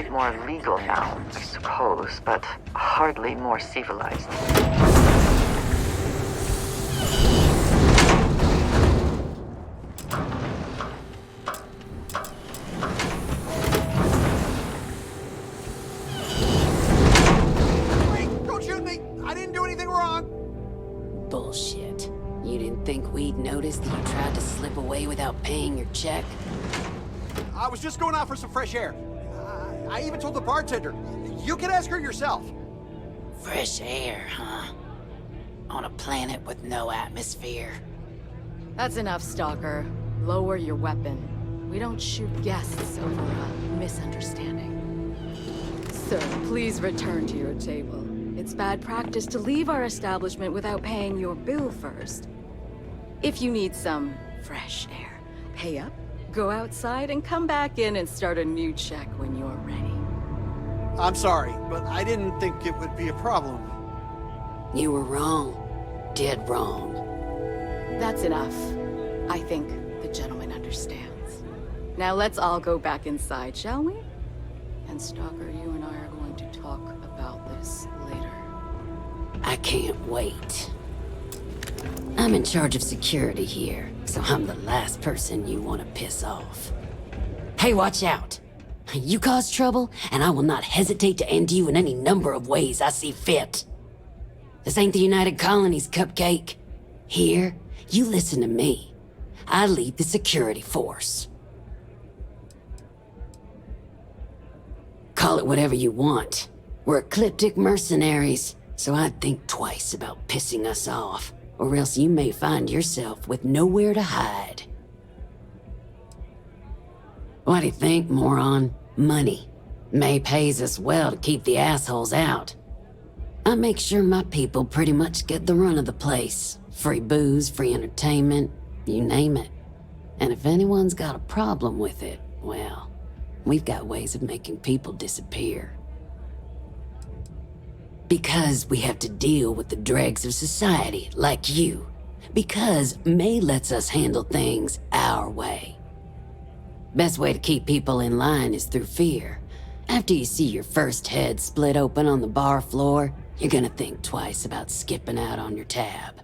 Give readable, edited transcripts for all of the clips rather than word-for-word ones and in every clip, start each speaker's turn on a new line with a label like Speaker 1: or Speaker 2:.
Speaker 1: bit more legal now, I suppose, but hardly more civilized.
Speaker 2: Wait, don't shoot me! I didn't do anything wrong!
Speaker 3: Bullshit. You didn't think we'd notice that you tried to slip away without paying your check?
Speaker 2: I was just going out for some fresh air. I even told the bartender. You can ask her yourself.
Speaker 3: Fresh air, huh? On a planet with no atmosphere.
Speaker 4: That's enough, Stalker. Lower your weapon. We don't shoot guests over a misunderstanding. Sir, please return to your table. It's bad practice to leave our establishment without paying your bill first. If you need some fresh air, pay up, go outside, and come back in and start a new check when you're ready.
Speaker 2: I'm sorry, but I didn't think it would be a problem.
Speaker 3: You were wrong. Dead wrong.
Speaker 4: That's enough. I think the gentleman understands. Now let's all go back inside, shall we? And Stalker, you and I are going to talk about this later.
Speaker 3: I can't wait. I'm in charge of security here, so I'm the last person you want to piss off. Hey, watch out! You cause trouble, and I will not hesitate to end you in any number of ways I see fit. This ain't the United Colonies, Cupcake. Here, you listen to me. I lead the security force. Call it whatever you want. We're ecliptic mercenaries, so I'd think twice about pissing us off, or else you may find yourself with nowhere to hide. What do you think, moron? Money. May pays us well to keep the assholes out. I make sure my people pretty much get the run of the place. Free booze, free entertainment, you name it. And if anyone's got a problem with it, well, we've got ways of making people disappear. Because we have to deal with the dregs of society, like you. Because May lets us handle things our way. Best way to keep people in line is through fear. After you see your first head split open on the bar floor, you're gonna think twice about skipping out on your tab.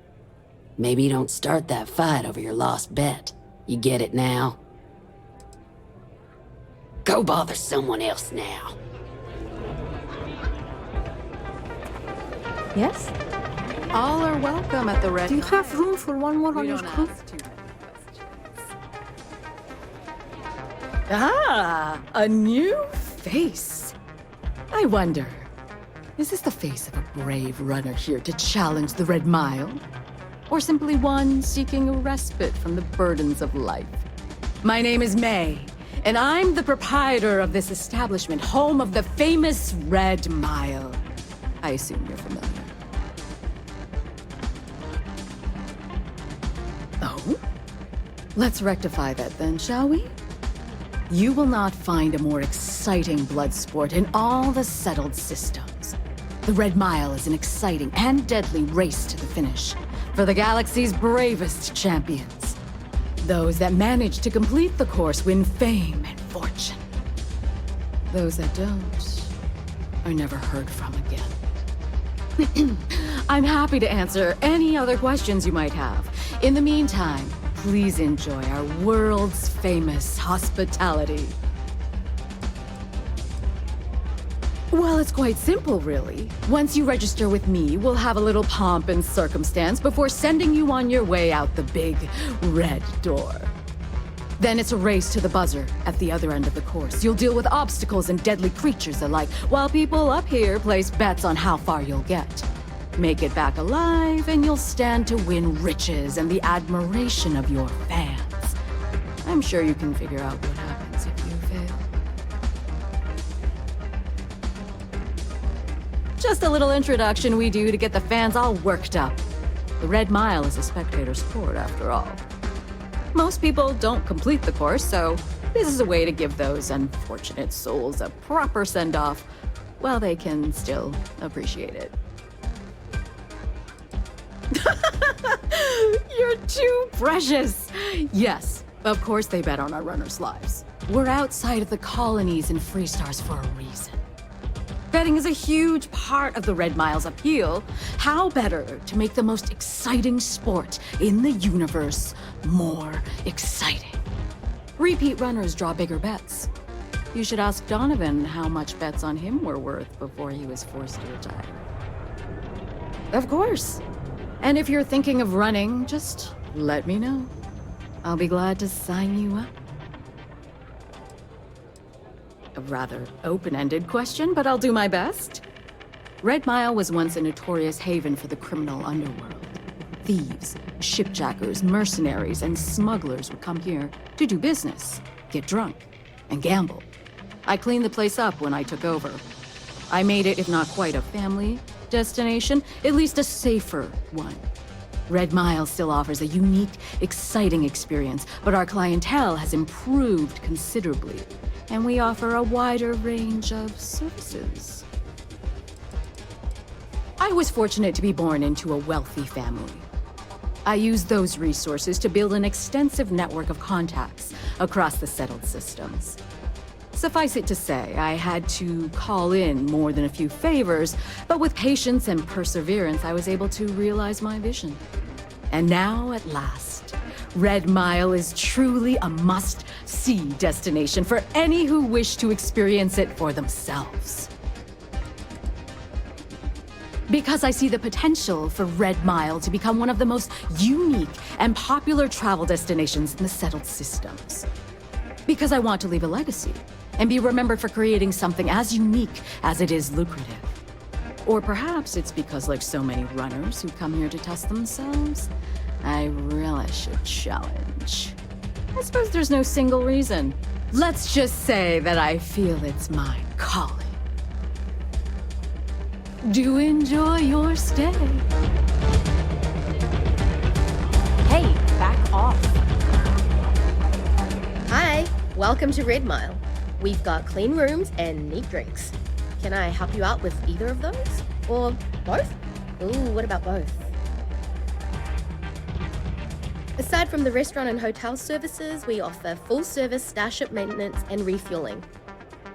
Speaker 3: Maybe you don't start that fight over your lost bet. You get it now? Go bother someone else now.
Speaker 5: Yes?
Speaker 4: All are welcome at the Red
Speaker 5: Do you have
Speaker 4: Lion.
Speaker 5: room for one more
Speaker 4: We
Speaker 5: on your
Speaker 4: don't
Speaker 5: crew?
Speaker 4: ask too many questions. Ah, a new face. I wonder, is this the face of a brave runner here to challenge the Red Mile? Or simply one seeking a respite from the burdens of life? My name is May, and I'm the proprietor of this establishment, home of the famous Red Mile. I assume you're familiar. Oh? Let's rectify that then, shall we? You will not find a more exciting blood sport in all the settled systems. The Red Mile is an exciting and deadly race to the finish for the galaxy's bravest champions. Those that manage to complete the course win fame and fortune. Those that don't are never heard from again. I'm happy to answer any other questions you might have. In the meantime, please enjoy our world's famous hospitality. Well, it's quite simple, really. Once you register with me, we'll have a little pomp and circumstance before sending you on your way out the big red door. Then it's a race to the buzzer at the other end of the course. You'll deal with obstacles and deadly creatures alike, while people up here place bets on how far you'll get. Make it back alive, and you'll stand to win riches and the admiration of your fans. I'm sure you can figure out what happens if you fail. Just a little introduction we do to get the fans all worked up. The Red Mile is a spectator sport, after all. Most people don't complete the course, so this is a way to give those unfortunate souls a proper send-off while they can still appreciate it. You're too precious! Yes, of course they bet on our runners' lives. We're outside of the colonies and Freestars for a reason. Betting is a huge part of the Red Mile's appeal. How better to make the most exciting sport in the universe more exciting? Repeat runners draw bigger bets. You should ask Donovan how much bets on him were worth before he was forced to retire. Of course. And if you're thinking of running, just let me know. I'll be glad to sign you up. A rather open-ended question, but I'll do my best. Red Mile was once a notorious haven for the criminal underworld. Thieves, shipjackers, mercenaries, and smugglers would come here to do business, get drunk, and gamble. I cleaned the place up when I took over. I made it, if not quite a family destination, at least a safer one. Red Mile still offers a unique, exciting experience, but our clientele has improved considerably, and we offer a wider range of services. I was fortunate to be born into a wealthy family. I used those resources to build an extensive network of contacts across the settled systems. Suffice it to say, I had to call in more than a few favors, but with patience and perseverance, I was able to realize my vision. And now, at last, Red Mile is truly a must-see destination for any who wish to experience it for themselves. Because I see the potential for Red Mile to become one of the most unique and popular travel destinations in the settled systems. Because I want to leave a legacy and be remembered for creating something as unique as it is lucrative. Or perhaps it's because, like so many runners who come here to test themselves, I relish a challenge. I suppose there's no single reason. Let's just say that I feel it's my calling. Do enjoy your stay.
Speaker 5: Hey, back off. Hi, welcome to Red Mile. We've got clean rooms and neat drinks. Can I help you out with either of those? Or both? Ooh, what about both? Aside from the restaurant and hotel services, we offer full-service starship maintenance and refueling.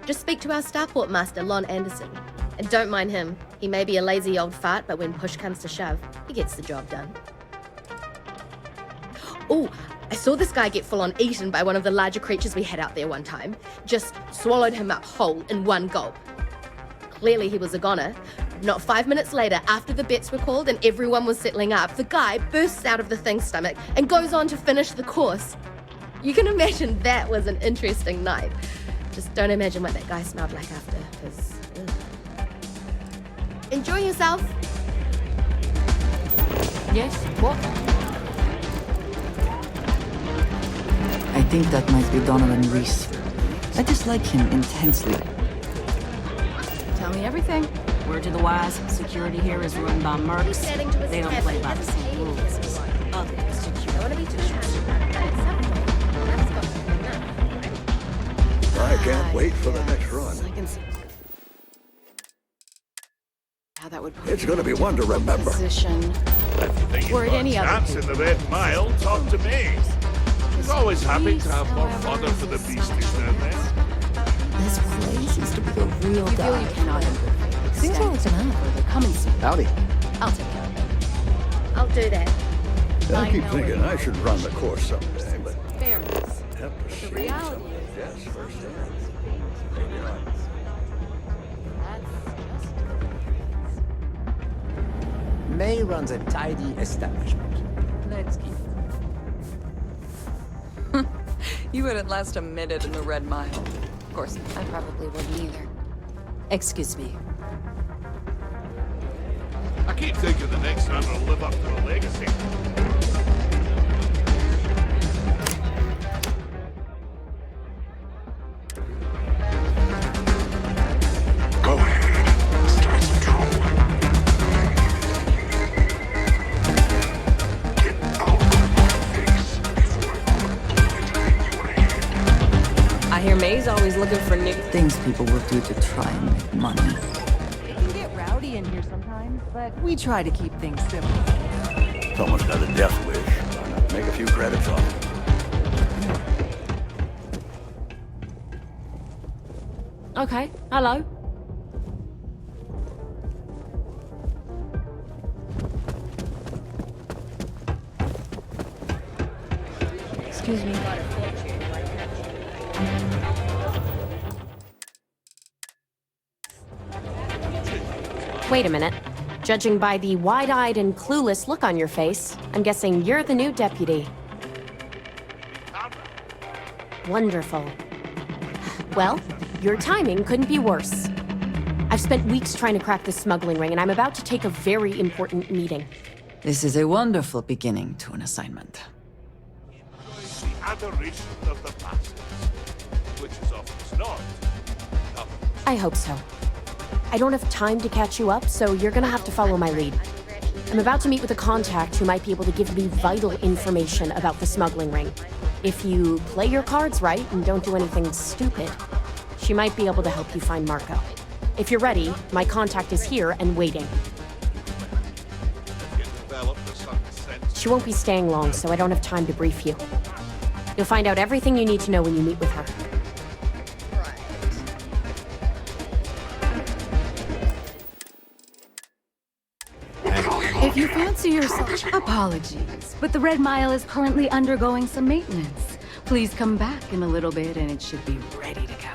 Speaker 5: Just speak to our starport master, Lon Anderson. And don't mind him. He may be a lazy old fart, but when push comes to shove, he gets the job done. Oh, I saw this guy get full-on eaten by one of the larger creatures we had out there one time. Just swallowed him up whole in one gulp. Clearly he was a goner. Not 5 minutes later, after the bets were called and everyone was settling up, the guy bursts out of the thing's stomach and goes on to finish the course. You can imagine that was an interesting night. Just don't imagine what that guy smelled like after, because... Enjoy yourself!
Speaker 3: Yes, what?
Speaker 6: I think that might be Donovan Reese. I dislike him intensely.
Speaker 4: Tell me everything.
Speaker 7: Word to the wise, security here is run by mercs. They don't play by the same rules as other security.
Speaker 5: Don't want to be too shy, but at some point, that's got to be enough, right?
Speaker 8: I can't wait for the next run.
Speaker 4: I can see how that would put
Speaker 8: It's
Speaker 4: you
Speaker 8: going to be
Speaker 4: into
Speaker 8: one to
Speaker 4: a good
Speaker 8: remember.
Speaker 4: Position.
Speaker 9: Think you've
Speaker 4: Or at
Speaker 9: got
Speaker 4: any
Speaker 9: a
Speaker 4: other
Speaker 9: chance in the Red Mile, talk to me. He's always happy to have more fodder for the beasties down there.
Speaker 6: This place is to be a real
Speaker 4: You feel you
Speaker 6: dive.
Speaker 4: cannot
Speaker 6: Seems like it's an
Speaker 4: further. Come and see.
Speaker 8: Howdy.
Speaker 4: I'll take care of it.
Speaker 5: I'll do that.
Speaker 8: I keep
Speaker 4: know
Speaker 8: thinking
Speaker 4: it
Speaker 8: I should run the course someday, but
Speaker 4: Fairness.
Speaker 8: have to see
Speaker 4: reality
Speaker 8: some of this first.
Speaker 10: May runs a tidy establishment. Let's keep it.
Speaker 11: You wouldn't last a minute in the Red Mile. Of course,
Speaker 3: I probably wouldn't either. Excuse me.
Speaker 9: I keep thinking the next runner will live up to a legacy.
Speaker 8: Go ahead. Start some trouble. Get out of my face before I put you ahead.
Speaker 7: I hear May's always looking for new...
Speaker 6: Things people will do to try and make money.
Speaker 11: it can get rowdy in here sometimes, but we try to keep things simple.
Speaker 8: Someone's got a death wish. Why not make a few credits off it?
Speaker 7: Okay, hello.
Speaker 11: Excuse me.
Speaker 7: Wait a minute. Judging by the wide-eyed and clueless look on your face, I'm guessing you're the new deputy. Wonderful. Well, your timing couldn't be worse. I've spent weeks trying to crack the smuggling ring, and I'm about to take a very important meeting.
Speaker 6: This is a wonderful beginning to an assignment.
Speaker 9: The adoration of the masses, which is often not.
Speaker 7: I hope so. I don't have time to catch you up, so you're gonna have to follow my lead. I'm about to meet with a contact who might be able to give me vital information about the smuggling ring. If you play your cards right and don't do anything stupid, she might be able to help you find Marco. If you're ready, my contact is here and waiting. She won't be staying long, so I don't have time to brief you. You'll find out everything you need to know when you meet with her.
Speaker 4: If you fancy yourself... Apologies, but the Red Mile is currently undergoing some maintenance. Please come back in a little bit and it should be ready to go.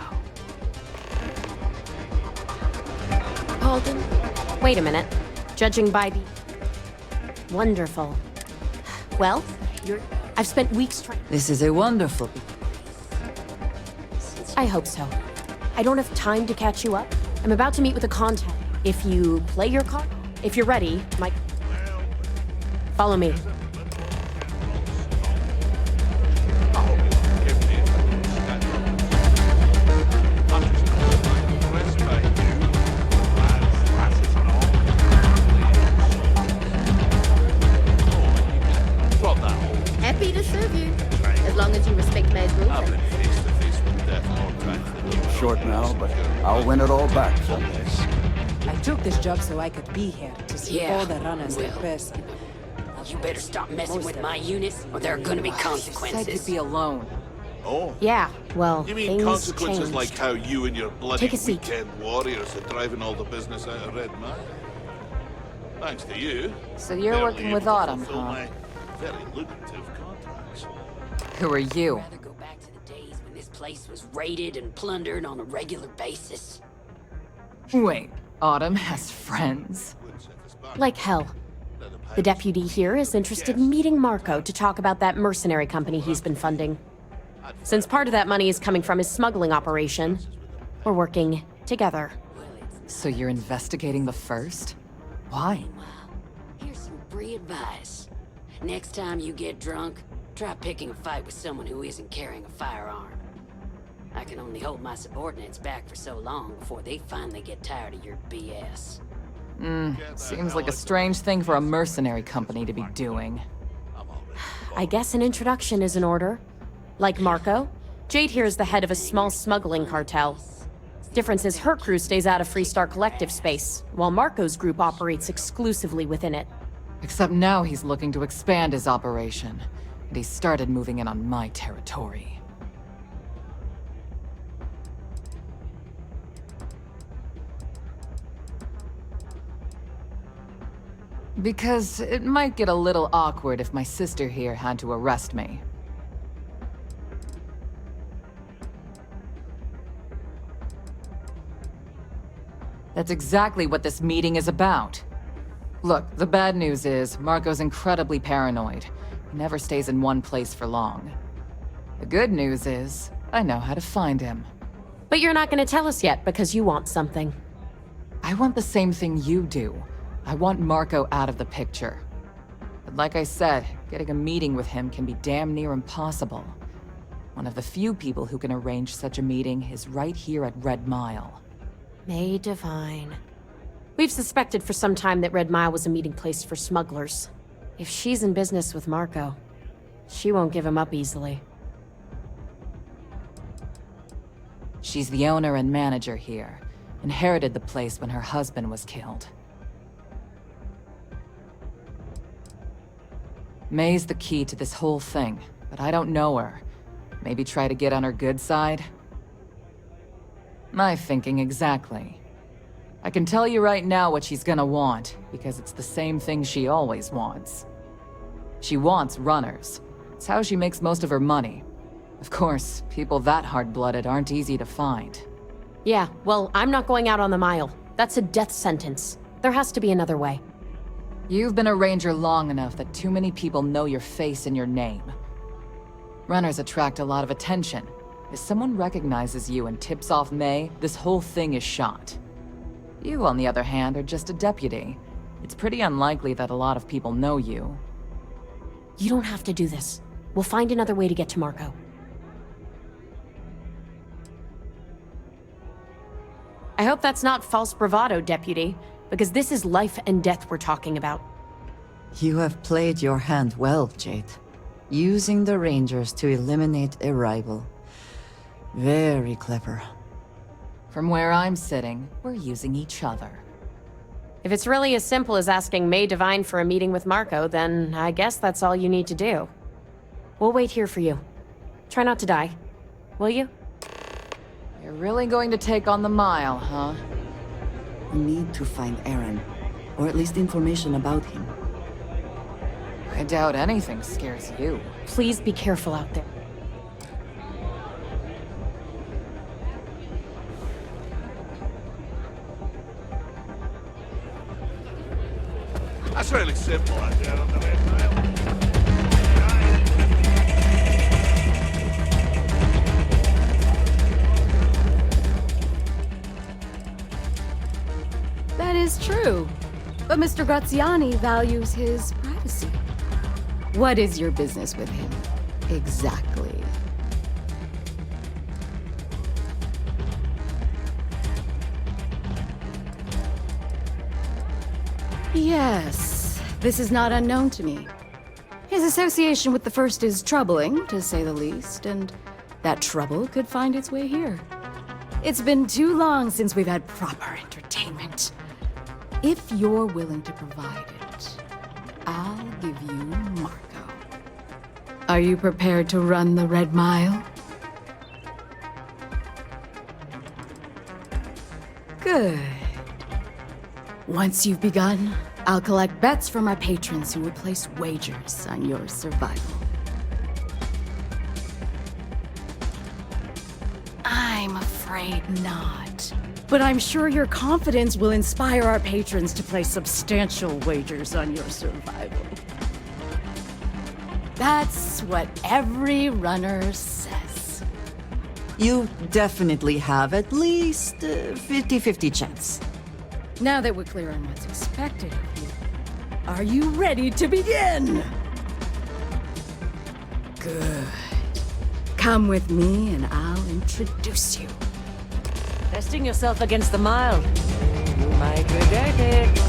Speaker 7: Alden? Wait a minute. Judging by the... Wonderful. Well, I've spent weeks trying...
Speaker 6: This is a wonderful...
Speaker 7: I hope so. I don't have time to catch you up. I'm about to meet with a contact. If you play your card... If you're ready, follow me.
Speaker 5: Happy to serve you, as long as you respect my rules.
Speaker 12: Short now, but I'll win it all back someday.
Speaker 11: I took this job so I could be here to see all the runners their best.
Speaker 3: You better stop messing with my unit, or there are gonna be consequences.
Speaker 11: Said you'd be alone.
Speaker 9: Oh?
Speaker 7: Yeah, well,
Speaker 9: You mean
Speaker 7: things
Speaker 9: consequences
Speaker 7: changed.
Speaker 9: like how you and your bloody
Speaker 7: Take a seat.
Speaker 9: weekend warriors are driving all the business out of Red Mile? Thanks to you.
Speaker 11: So you're
Speaker 9: barely
Speaker 11: working
Speaker 9: able
Speaker 11: with
Speaker 9: to
Speaker 11: Autumn,
Speaker 9: fulfill
Speaker 11: huh?
Speaker 9: my very lucrative contracts.
Speaker 11: Who are you?
Speaker 3: I'd rather go back to the days when this place was raided and plundered on a regular basis.
Speaker 11: Wait, Autumn has friends?
Speaker 7: Like hell. The deputy here is interested in meeting Marco to talk about that mercenary company he's been funding. Since part of that money is coming from his smuggling operation, we're working together.
Speaker 11: So you're investigating the first? Why?
Speaker 3: Here's some free advice. Next time you get drunk, try picking a fight with someone who isn't carrying a firearm. I can only hold my subordinates back for so long before they finally get tired of your BS.
Speaker 11: Seems like a strange thing for a mercenary company to be doing.
Speaker 7: I guess an introduction is in order. Like Marco, Jade here is the head of a small smuggling cartel. Difference is her crew stays out of Freestar collective space, while Marco's group operates exclusively within it.
Speaker 11: Except now he's looking to expand his operation, and he started moving in on my territory. Because it might get a little awkward if my sister here had to arrest me. That's exactly what this meeting is about. Look, the bad news is, Marco's incredibly paranoid. He never stays in one place for long. The good news is, I know how to find him.
Speaker 7: But you're not gonna tell us yet because you want something.
Speaker 11: I want the same thing you do. I want Marco out of the picture. But like I said, getting a meeting with him can be damn near impossible. One of the few people who can arrange such a meeting is right here at Red Mile.
Speaker 7: May Divine. We've suspected for some time that Red Mile was a meeting place for smugglers. If she's in business with Marco, she won't give him up easily.
Speaker 11: She's the owner and manager here. Inherited the place when her husband was killed. May's the key to this whole thing, but I don't know her. Maybe try to get on her good side? My thinking exactly. I can tell you right now what she's gonna want, because it's the same thing she always wants. She wants runners. It's how she makes most of her money. Of course, people that hard-blooded aren't easy to find.
Speaker 7: Yeah, well, I'm not going out on the mile. That's a death sentence. There has to be another way.
Speaker 11: You've been a ranger long enough that too many people know your face and your name. Runners attract a lot of attention. If someone recognizes you and tips off May, this whole thing is shot. You, on the other hand, are just a deputy. It's pretty unlikely that a lot of people know you.
Speaker 7: You don't have to do this. We'll find another way to get to Marco. I hope that's not false bravado, Deputy, because this is life and death we're talking about.
Speaker 6: You have played your hand well, Jade. Using the Rangers to eliminate a rival. Very clever.
Speaker 11: From where I'm sitting, we're using each other.
Speaker 7: If it's really as simple as asking May Divine for a meeting with Marco, then I guess that's all you need to do. We'll wait here for you. Try not to die. Will you?
Speaker 11: You're really going to take on the mile, huh?
Speaker 6: We need to find Aaron, or at least information about him.
Speaker 11: I doubt anything scares you.
Speaker 7: Please be careful out there.
Speaker 9: That's really simple out there on the red mile.
Speaker 4: That is true. But Mr. Graziani values his privacy. What is your business with him? Exactly. Yes, this is not unknown to me. His association with the First is troubling, to say the least, and that trouble could find its way here. It's been too long since we've had proper entertainment. If you're willing to provide it, I'll give you Marco. Are you prepared to run the Red Mile? Good. Once you've begun, I'll collect bets from my patrons who will place wagers on your survival. I'm afraid not. But I'm sure your confidence will inspire our patrons to place substantial wagers on your survival. That's what every runner says.
Speaker 6: You definitely have at least 50-50 chance.
Speaker 4: Now that we're clear on what's expected of you, are you ready to begin? Good. Come with me and I'll introduce you.
Speaker 13: Testing yourself against the mile. You might regret it.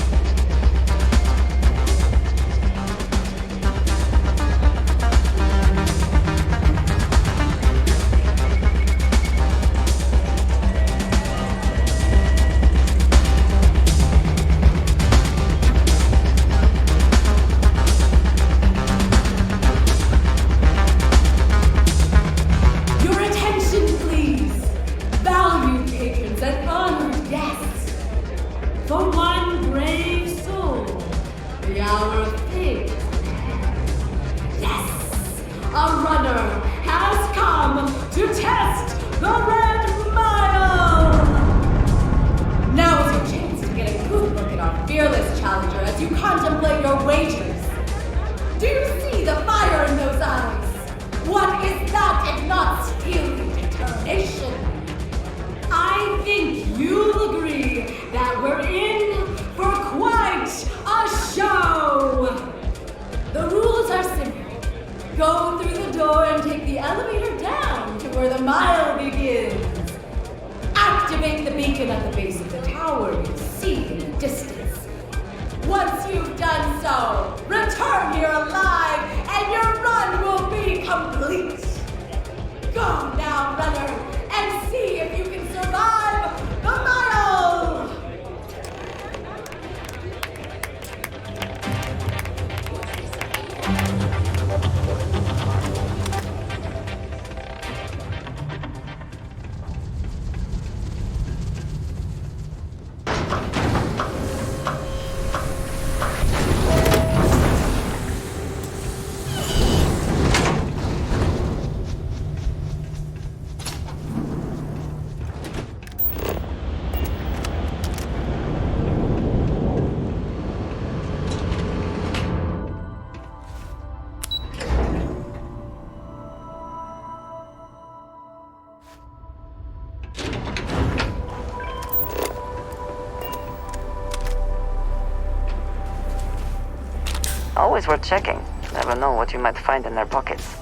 Speaker 1: Always worth checking. Never know what you might find in their pockets.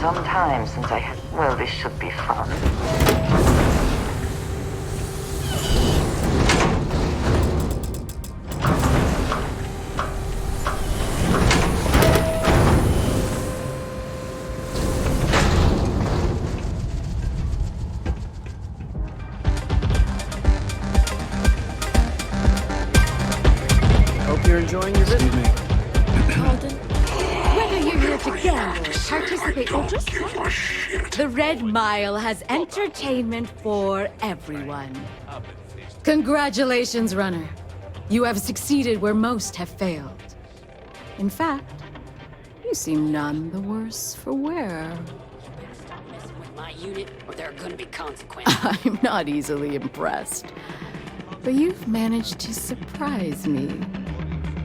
Speaker 1: some time since I had... Well, this should be fun.
Speaker 4: to gamble, participate, or just watch. The Red Mile has entertainment for everyone. Congratulations, runner. You have succeeded where most have failed. In fact, you seem none the worse for wear.
Speaker 3: Stop messing with my unit, or there are gonna be consequences.
Speaker 4: I'm not easily impressed. But you've managed to surprise me.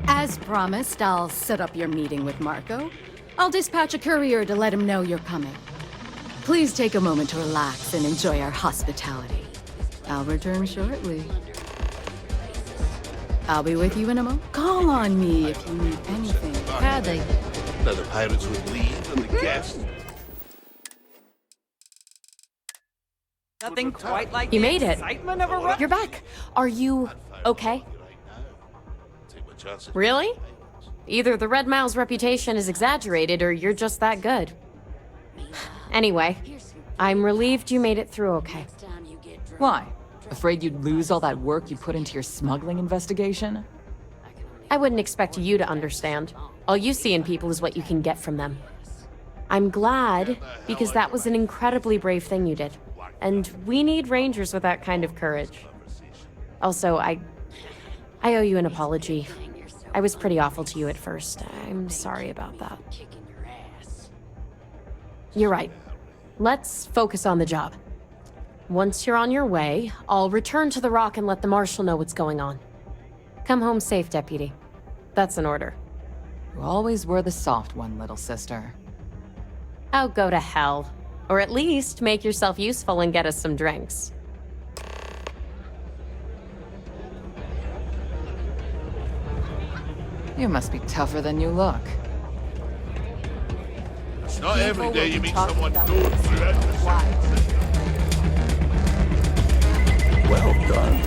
Speaker 4: As promised, I'll set up your meeting with Marco. I'll dispatch a courier to let him know you're coming. Please take a moment to relax and enjoy our hospitality. I'll return shortly. I'll be with you in a moment. Call on me if you need anything.
Speaker 5: Howdy.
Speaker 9: Now the pirates would leave and the guests.
Speaker 13: Nothing quite like
Speaker 7: You
Speaker 13: the
Speaker 7: made it.
Speaker 13: excitement of a run.
Speaker 7: You're back. Are you okay? Really? Either the Red Mile's reputation is exaggerated or you're just that good. Anyway, I'm relieved you made it through okay.
Speaker 11: Why? Afraid you'd lose all that work you put into your smuggling investigation?
Speaker 7: I wouldn't expect you to understand. All you see in people is what you can get from them. I'm glad, because that was an incredibly brave thing you did. And we need rangers with that kind of courage. Also, I owe you an apology. I was pretty awful to you at first. I'm sorry about that. You're right. Let's focus on the job. Once you're on your way, I'll return to the Rock and let the Marshal know what's going on. Come home safe, Deputy. That's an order.
Speaker 11: You always were the soft one, little sister.
Speaker 7: Oh, go to hell. Or at least make yourself useful and get us some drinks.
Speaker 11: You must be tougher than you look.
Speaker 9: It's not every day you meet someone good throughout the city.
Speaker 12: Well done.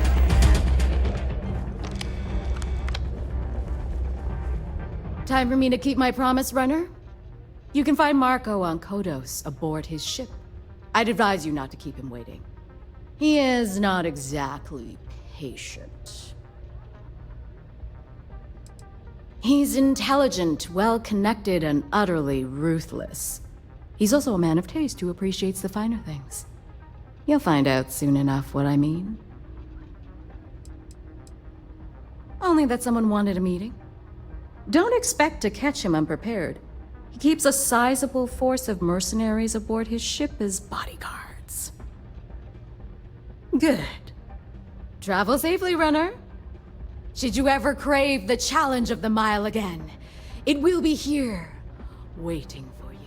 Speaker 4: Time for me to keep my promise, runner? You can find Marco on Kodos aboard his ship. I'd advise you not to keep him waiting. He is not exactly patient. He's intelligent, well-connected, and utterly ruthless. He's also a man of taste who appreciates the finer things. You'll find out soon enough what I mean. Only that someone wanted a meeting. Don't expect to catch him unprepared. He keeps a sizable force of mercenaries aboard his ship as bodyguards. Good. Travel safely, runner. Should you ever crave the challenge of the mile again, it will be here, waiting for you.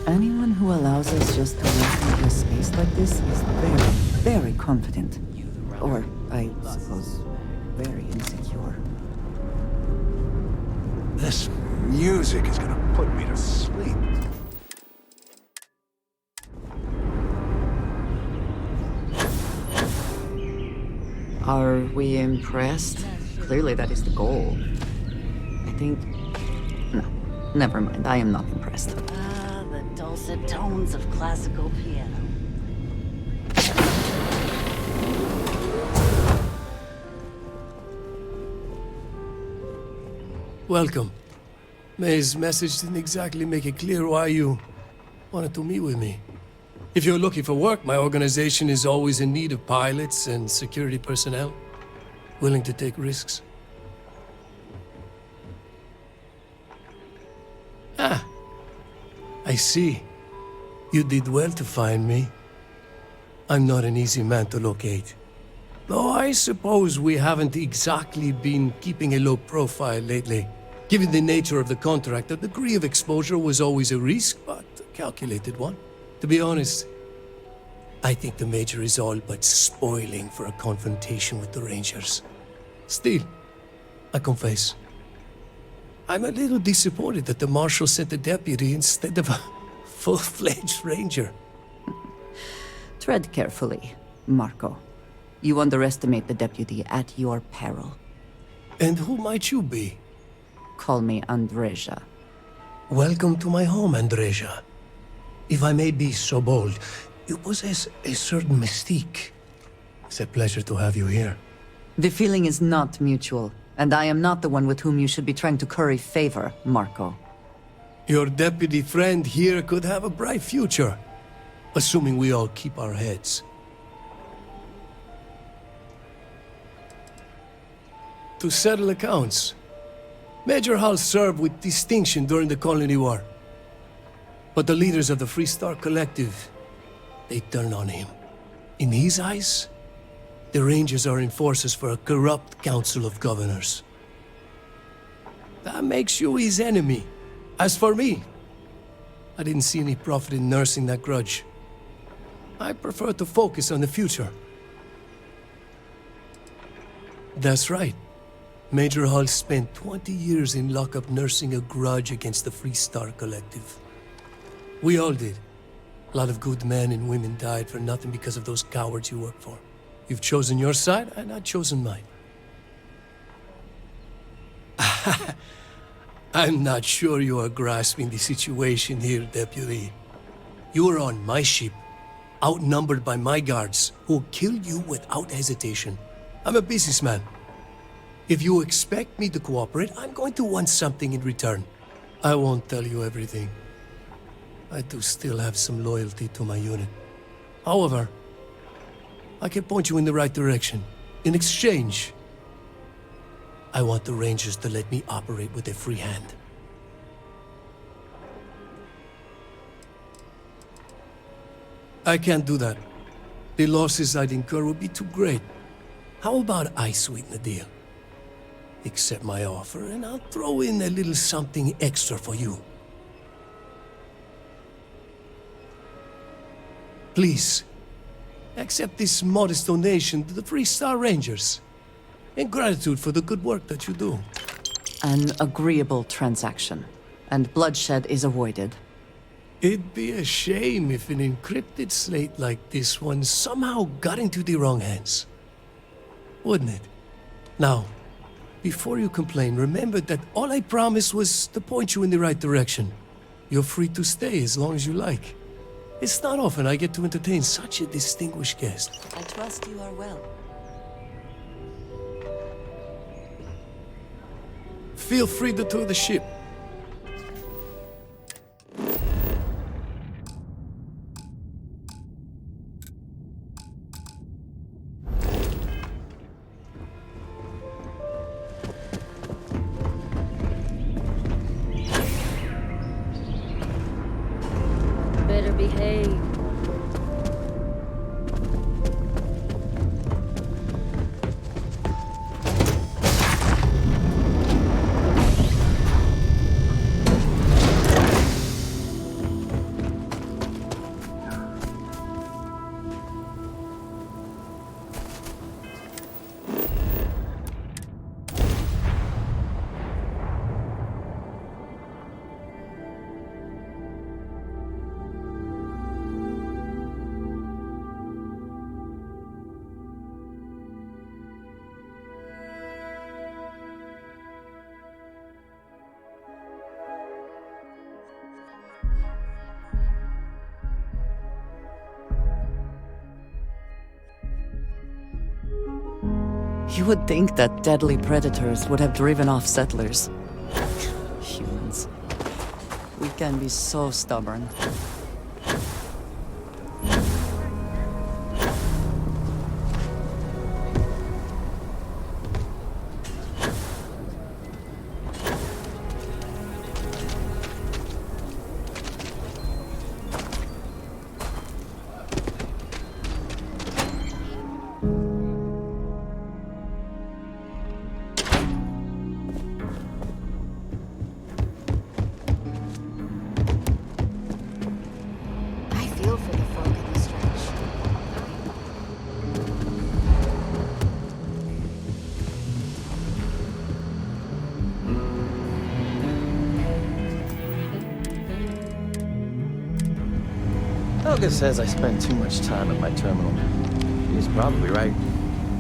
Speaker 6: Anyone who allows us just to walk into a space like this is very, very confident. Or, I suppose, very insecure.
Speaker 2: This music is gonna put me to sleep.
Speaker 6: Are we impressed? Clearly that is the goal. I think... No, never mind. I am not impressed.
Speaker 13: Ah, the dulcet tones of classical piano.
Speaker 14: Welcome. May's message didn't exactly make it clear why you wanted to meet with me. If you're looking for work, my organization is always in need of pilots and security personnel, willing to take risks. Ah, I see. You did well to find me. I'm not an easy man to locate. Though I suppose we haven't exactly been keeping a low profile lately. Given the nature of the contract, a degree of exposure was always a risk, but a calculated one. To be honest, I think the Major is all but spoiling for a confrontation with the Rangers. Still, I confess, I'm a little disappointed that the Marshal sent a deputy instead of a full-fledged Ranger.
Speaker 6: Tread carefully, Marco. You underestimate the deputy at your peril.
Speaker 14: And who might you be?
Speaker 6: Call me Andreja.
Speaker 14: Welcome to my home, Andreja. If I may be so bold, you possess a certain mystique. It's a pleasure to have you here.
Speaker 6: The feeling is not mutual, and I am not the one with whom you should be trying to curry favor, Marco.
Speaker 14: Your deputy friend here could have a bright future, assuming we all keep our heads. To settle accounts, Major Hall served with distinction during the Colony War. But the leaders of the Freestar Collective, they turned on him. In his eyes, the Rangers are enforcers for a corrupt Council of Governors. That makes you his enemy. As for me, I didn't see any profit in nursing that grudge. I prefer to focus on the future. That's right. Major Hall spent 20 years in lockup nursing a grudge against the Freestar Collective. We all did. A lot of good men and women died for nothing because of those cowards you work for. You've chosen your side, and I've chosen mine. I'm not sure you are grasping the situation here, Deputy. You are on my ship, outnumbered by my guards, who'll kill you without hesitation. I'm a businessman. If you expect me to cooperate, I'm going to want something in return. I won't tell you everything. I do still have some loyalty to my unit. However, I can point you in the right direction. In exchange, I want the Rangers to let me operate with a free hand. I can't do that. The losses I'd incur would be too great. How about I sweeten the deal? Accept my offer, and I'll throw in a little something extra for you. Please, accept this modest donation to the Freestar Rangers, in gratitude for the good work that you do.
Speaker 6: An agreeable transaction, and bloodshed is avoided.
Speaker 14: It'd be a shame if an encrypted slate like this one somehow got into the wrong hands. Wouldn't it? Now, before you complain, remember that all I promised was to point you in the right direction. You're free to stay as long as you like. It's not often I get to entertain such a distinguished guest.
Speaker 6: I trust you are well.
Speaker 14: Feel free to tour the ship.
Speaker 5: Better behave.
Speaker 6: You would think that deadly predators would have driven off settlers. Humans. We can be so stubborn.
Speaker 4: I feel for the folk in this stretch.
Speaker 15: Helga says I spend too much time at my terminal. She's probably right.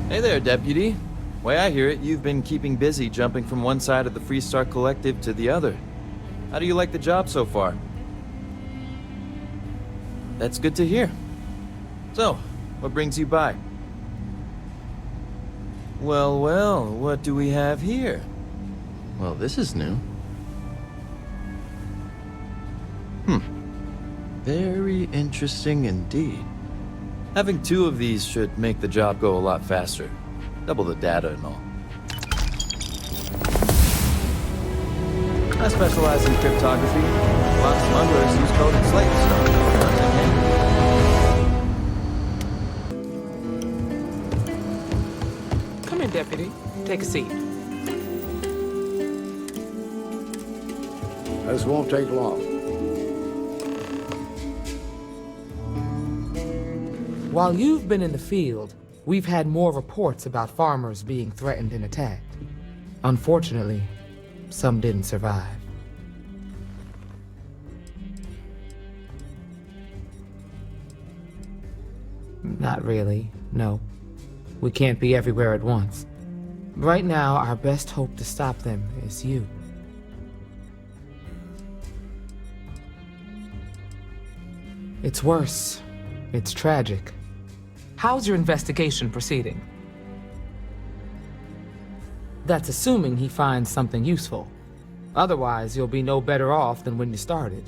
Speaker 15: Hey there, Deputy. Way I hear it, you've been keeping busy jumping from one side of the Freestar Collective to the other. How do you like the job so far? That's good to hear. So, what brings you by? Well, well, what do we have here? Well, this is new. Very interesting indeed. Having two of these should make the job go a lot faster. Double the data and all. I specialize in cryptography. Lots of smugglers use code and slate, so
Speaker 16: Come in, Deputy. Take a seat.
Speaker 17: This won't take long.
Speaker 16: While you've been in the field, we've had more reports about farmers being threatened and attacked. Unfortunately, some didn't survive. Not really, no. We can't be everywhere at once. Right now, our best hope to stop them is you. It's worse. It's tragic. How's your investigation proceeding? That's assuming he finds something useful. Otherwise, you'll be no better off than when you started.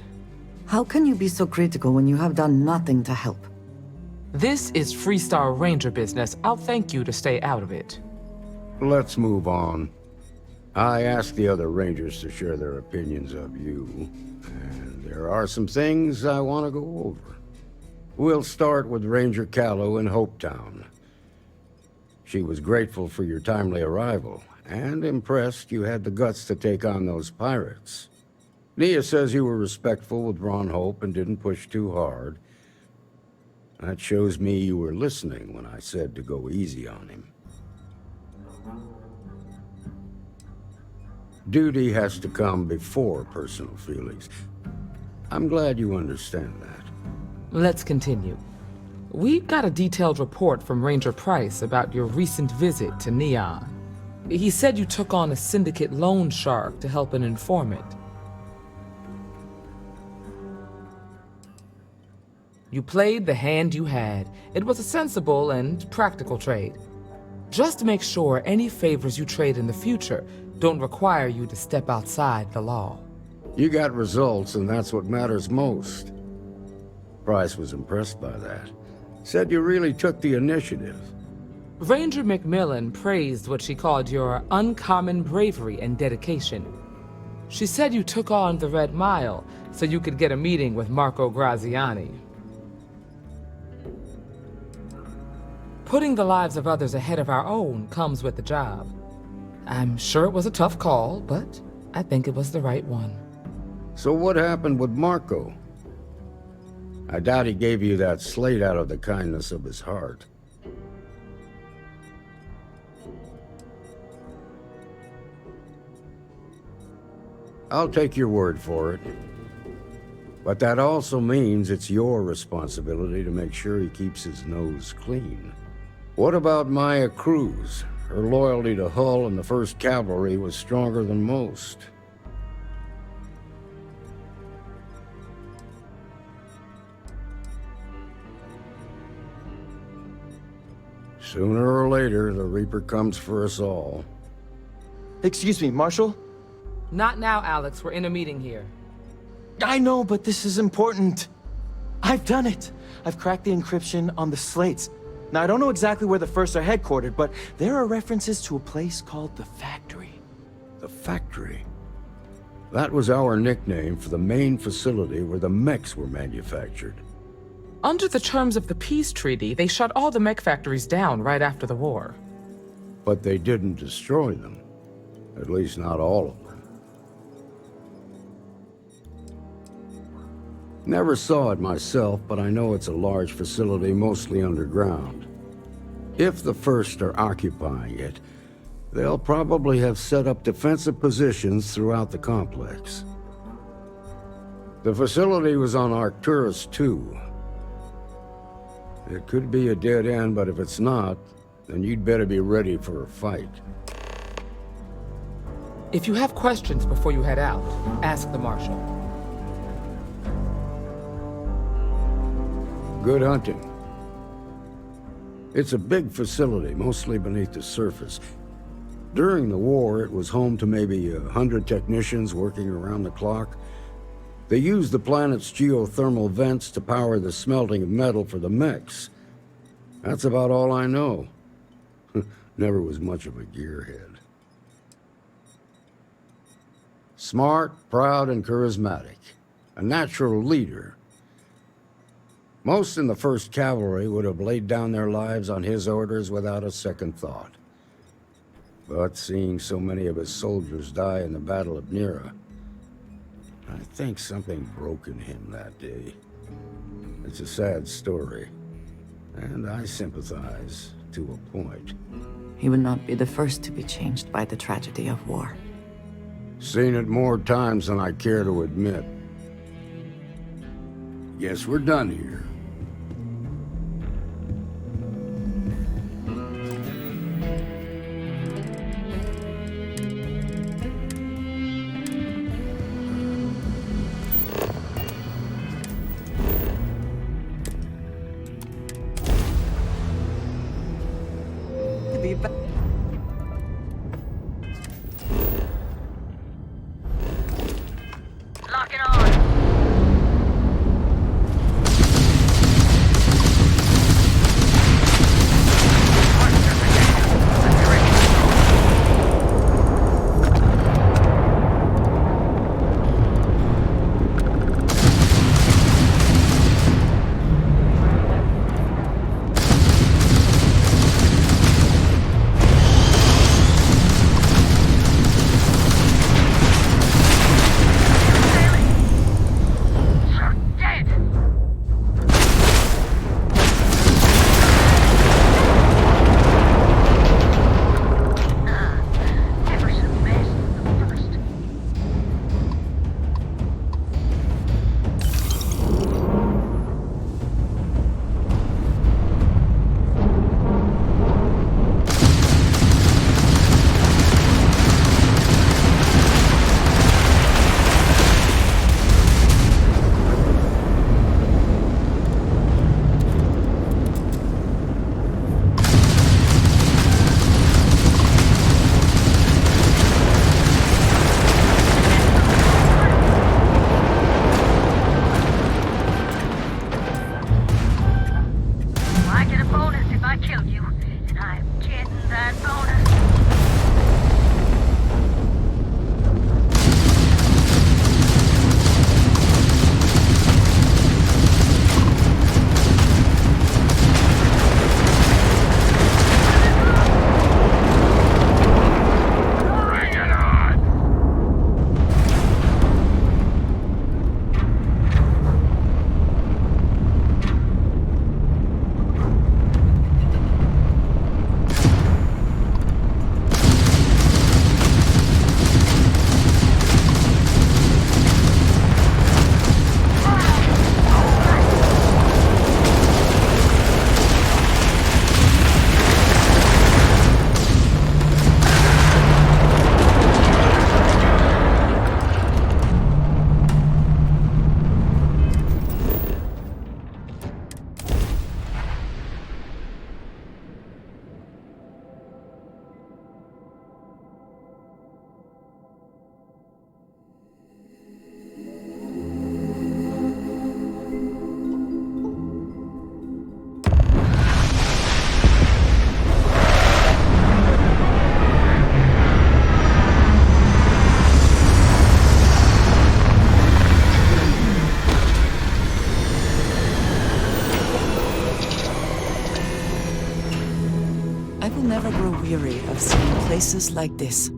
Speaker 6: How can you be so critical when you have done nothing to help?
Speaker 16: This is Freestar Ranger business. I'll thank you to stay out of it.
Speaker 17: Let's move on. I asked the other Rangers to share their opinions of you, and there are some things I want to go over. We'll start with Ranger Callow in Hopetown. She was grateful for your timely arrival, and impressed you had the guts to take on those pirates. Nia says you were respectful with Ron Hope and didn't push too hard. That shows me you were listening when I said to go easy on him. Duty has to come before personal feelings. I'm glad you understand that.
Speaker 16: Let's continue. We've got a detailed report from Ranger Price about your recent visit to Neon. He said you took on a syndicate loan shark to help an informant. You played the hand you had. It was a sensible and practical trade. Just make sure any favors you trade in the future don't require you to step outside the law.
Speaker 17: You got results, and that's what matters most. Price was impressed by that. Said you really took the initiative.
Speaker 16: Ranger McMillan praised what she called your uncommon bravery and dedication. She said you took on the Red Mile so you could get a meeting with Marco Graziani. Putting the lives of others ahead of our own comes with the job. I'm sure it was a tough call, but I think it was the right one.
Speaker 17: So what happened with Marco? I doubt he gave you that slate out of the kindness of his heart. I'll take your word for it. But that also means it's your responsibility to make sure he keeps his nose clean. What about Maya Cruz? Her loyalty to Hull and the 1st Cavalry was stronger than most. Sooner or later, the Reaper comes for us all.
Speaker 15: Excuse me, Marshal?
Speaker 16: Not now, Alex. We're in a meeting here.
Speaker 15: I know, but this is important. I've done it. I've cracked the encryption on the slates. Now, I don't know exactly where the First are headquartered, but there are references to a place called the Factory.
Speaker 17: The Factory? That was our nickname for the main facility where the mechs were manufactured.
Speaker 16: Under the terms of the peace treaty, they shut all the mech factories down right after the war.
Speaker 17: But they didn't destroy them. At least not all of them. Never saw it myself, but I know it's a large facility mostly underground. If the First are occupying it, they'll probably have set up defensive positions throughout the complex. The facility was on Arcturus 2. It could be a dead end, but if it's not, then you'd better be ready for a fight.
Speaker 16: If you have questions before you head out, ask the Marshal.
Speaker 17: Good hunting. It's a big facility, mostly beneath the surface. During the war, it was home to maybe 100 technicians working around the clock. They used the planet's geothermal vents to power the smelting of metal for the mechs. That's about all I know. Never was much of a gearhead. Smart, proud, and charismatic. A natural leader. Most in the 1st Cavalry would have laid down their lives on his orders without a second thought. But seeing so many of his soldiers die in the Battle of Nera, I think something broke in him that day. It's a sad story, and I sympathize to a point.
Speaker 6: He would not be the first to be changed by the tragedy of war.
Speaker 17: Seen it more times than I care to admit. Guess we're done here.
Speaker 6: places like this.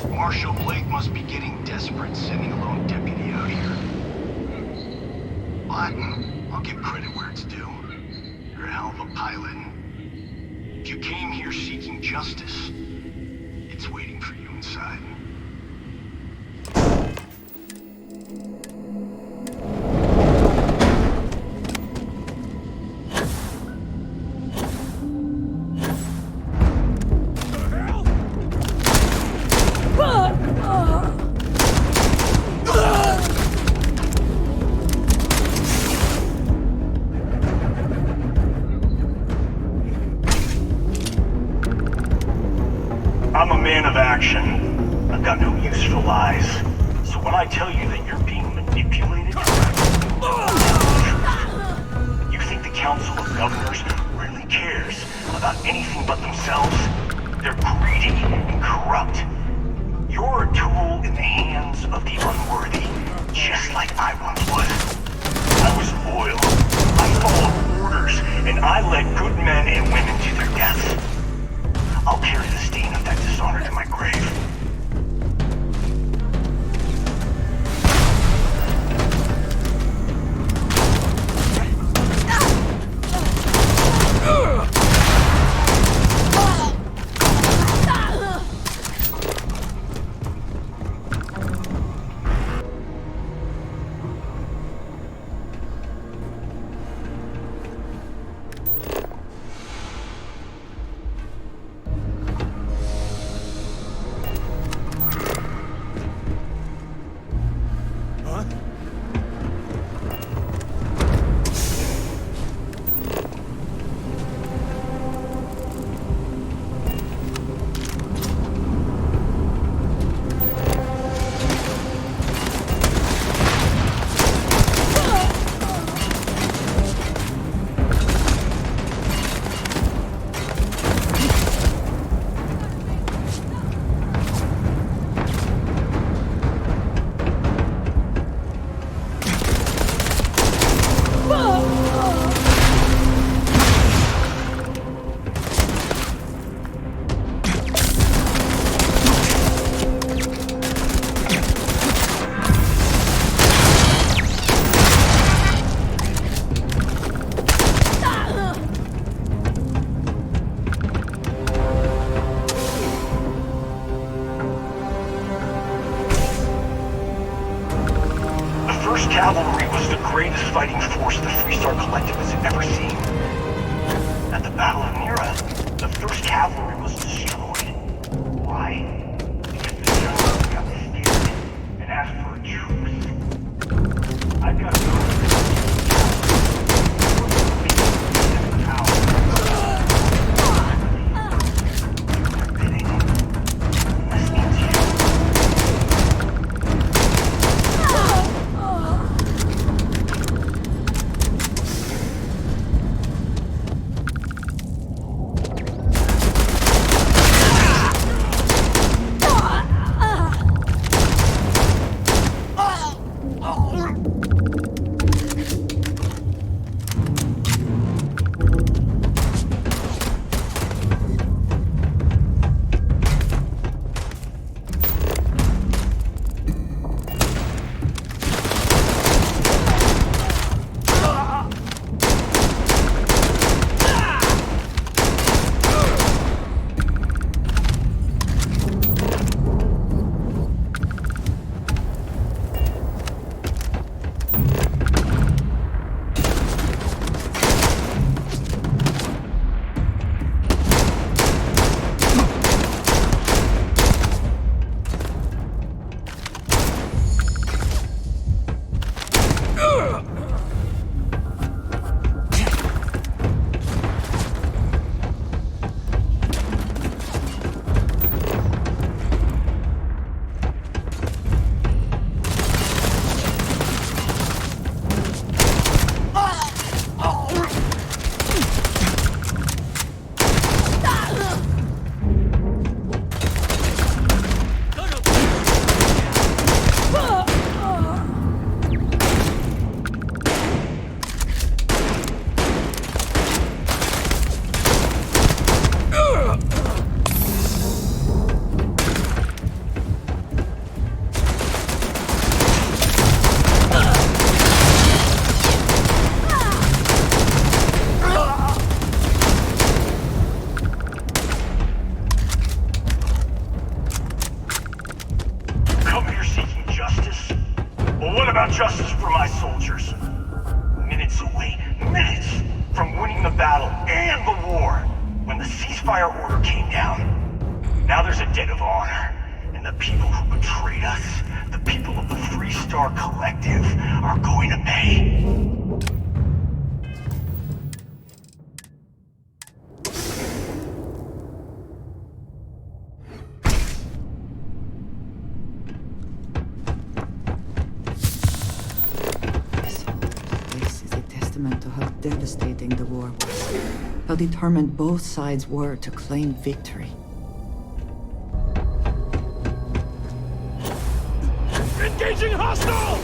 Speaker 18: Marshal Blake must be getting desperate sending a lone deputy out here. But I'll give credit where it's due. You're a hell of a pilot. If you came here seeking justice, it's waiting for you inside. I'm a man of action. I've got no use for lies. So when I tell you that you're being manipulated, you think the Council of Governors really cares about anything but themselves? They're greedy and corrupt. You're a tool in the hands of the unworthy, just like I once was. I was loyal. I followed orders, and I led good men and women to their deaths. I'll carry the stain of that dishonor to my grave. Cavalry was the greatest fighting force the Freestar Collective has ever seen. At the Battle of Mira, the 1st Cavalry was destroyed. Why? Because the generals got scared and asked for a truce. I've got to know that the battle and the war when the ceasefire order came down. Now there's a debt of honor, and the people who betrayed us, the people of the Freestar Collective, are going to pay.
Speaker 6: This is a testament to how devastating the war was. How determined both sides were to claim victory.
Speaker 9: Engaging hostile!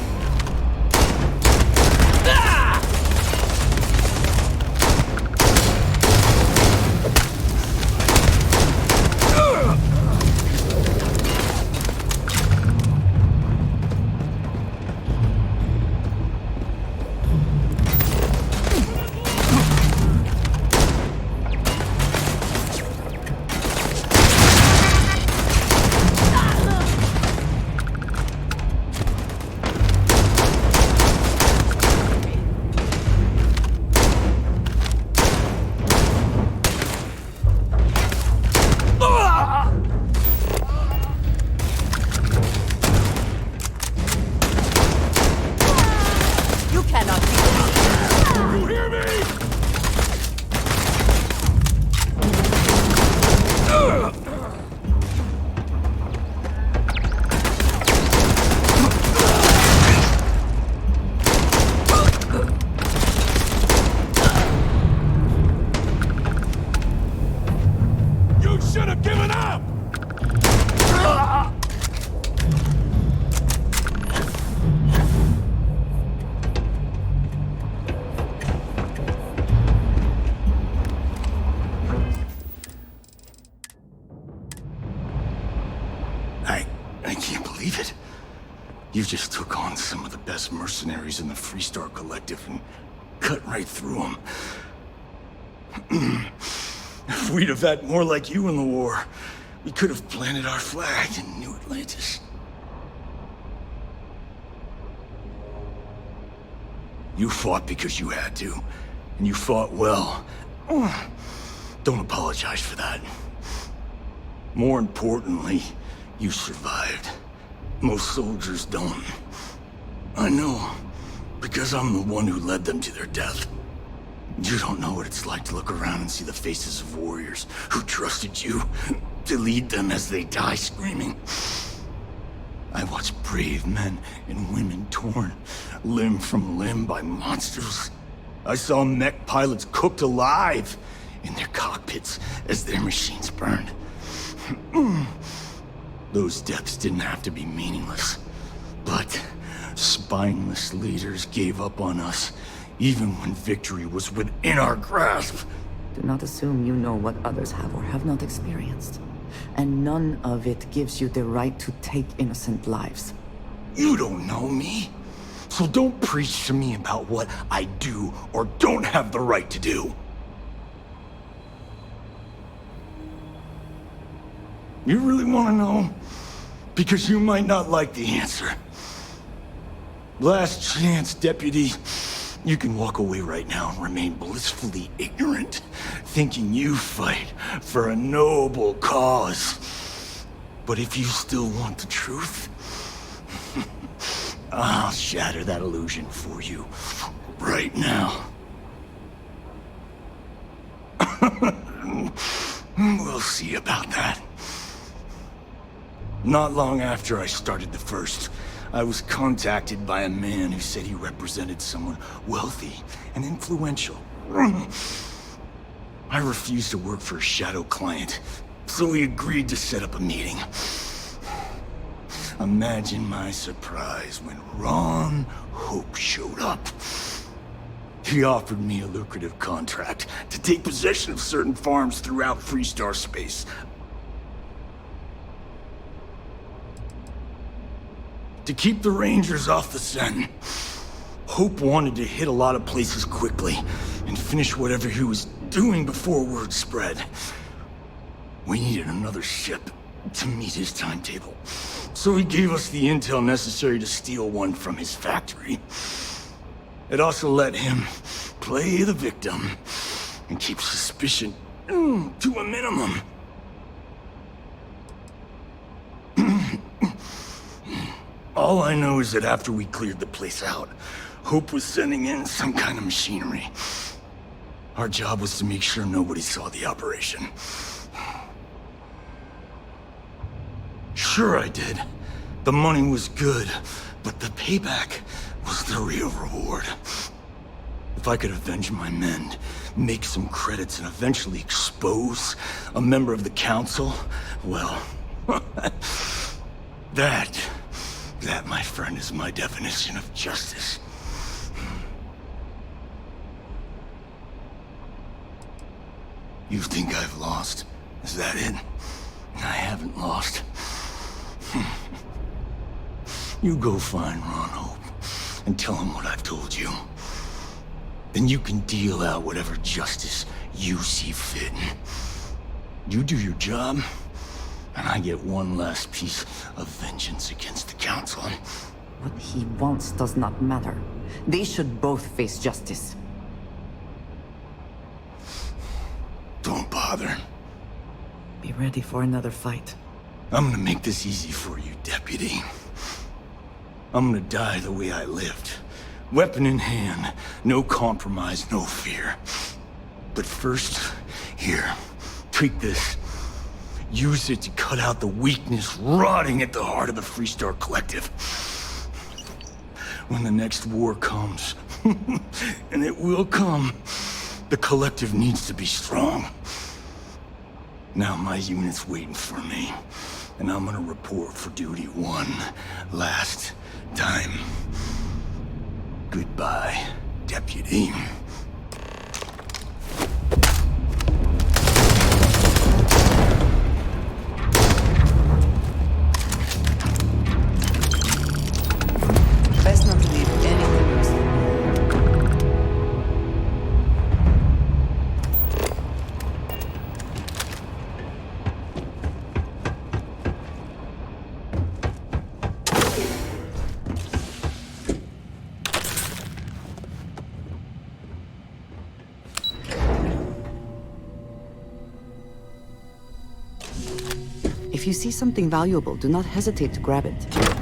Speaker 18: I can't believe it. You just took on some of the best mercenaries in the Freestar Collective and cut right through them. If we'd have had more like you in the war, we could have planted our flag in New Atlantis. You fought because you had to, and you fought well. Don't apologize for that. More importantly, you survived. Most soldiers don't. I know, because I'm the one who led them to their death. You don't know what it's like to look around and see the faces of warriors who trusted you to lead them as they die screaming. I watched brave men and women torn limb from limb by monsters. I saw mech pilots cooked alive in their cockpits as their machines burned. Those deaths didn't have to be meaningless, but spineless leaders gave up on us, even when victory was within our grasp.
Speaker 6: Do not assume you know what others have or have not experienced. And none of it gives you the right to take innocent lives.
Speaker 18: You don't know me, so don't preach to me about what I do or don't have the right to do. You really want to know? Because you might not like the answer. Last chance, Deputy. You can walk away right now and remain blissfully ignorant, thinking you fight for a noble cause. But if you still want the truth, I'll shatter that illusion for you right now. We'll see about that. Not long after I started the First, I was contacted by a man who said he represented someone wealthy and influential. I refused to work for a shadow client, so he agreed to set up a meeting. Imagine my surprise when Ron Hope showed up. He offered me a lucrative contract to take possession of certain farms throughout Freestar space. To keep the Rangers off the scent. Hope wanted to hit a lot of places quickly and finish whatever he was doing before word spread. We needed another ship to meet his timetable, so he gave us the intel necessary to steal one from his factory. It also let him play the victim
Speaker 19: and keep suspicion to a minimum. All I know is that after we cleared the place out, Hope was sending in some kind of machinery. Our job was to make sure nobody saw the operation. Sure I did. The money was good, but the payback was the real reward. If I could avenge my men, make some credits, and eventually expose a member of the council, well, that, my friend, is my definition of justice. You think I've lost? Is that it? I haven't lost. You go find Ron Hope and tell him what I've told you. Then you can deal out whatever justice you see fit. You do your job, and I get one last piece of vengeance against the Council.
Speaker 6: What he wants does not matter. They should both face justice.
Speaker 19: Don't bother.
Speaker 6: Be ready for another fight.
Speaker 19: I'm gonna make this easy for you, Deputy. I'm gonna die the way I lived. Weapon in hand, no compromise, no fear. But first, here, take this. Use it to cut out the weakness rotting at the heart of the Freestar Collective. When the next war comes, and it will come, the Collective needs to be strong. Now my unit's waiting for me, and I'm gonna report for duty one last time. Goodbye, Deputy.
Speaker 6: Best not to leave anything else. If you see something valuable, do not hesitate to grab it.